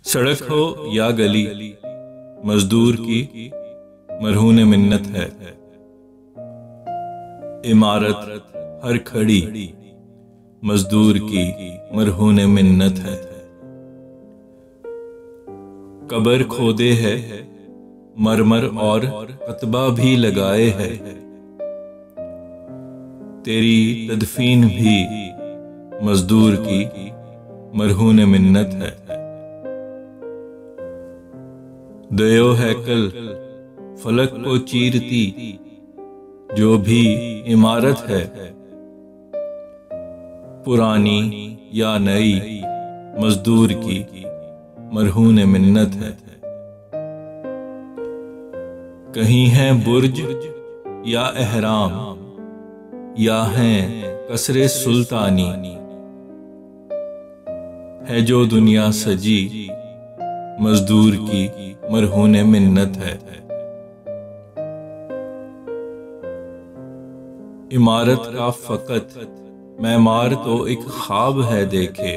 सड़क हो या गली, मजदूर की मरहून मिन्नत है। इमारत हर खड़ी, मजदूर की मरहून मिन्नत है। कब्र खोदे है, मरमर और कतबा भी लगाए है। तेरी तदफीन भी मजदूर की मरहून मिन्नत है। दयो है कल फलक को चीरती जो भी इमारत है। पुरानी या नई मजदूर की मरहून मिन्नत है। कहीं है बुर्ज या एहराम, या हैं कसरे सुल्तानी। है जो दुनिया सजी मजदूर की मरहून मिन्नत है। इमारत का फकत मैमार तो एक ख्वाब है देखे।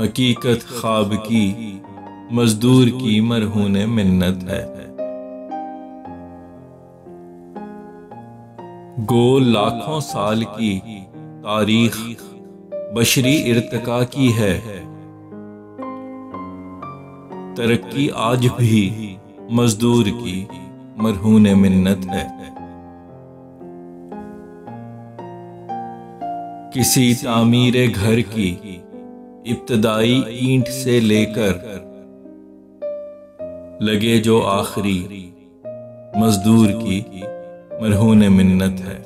हकीकत ख्वाब की मजदूर की मरहून मिन्नत है। गो लाखों साल की तारीख बशरी इर्तिका की है। तरक्की आज भी मजदूर की मरहून मिन्नत है। किसी तामीरे घर की इब्तदाई ईंट से लेकर लगे जो आखिरी मजदूर की मरहून मिन्नत है।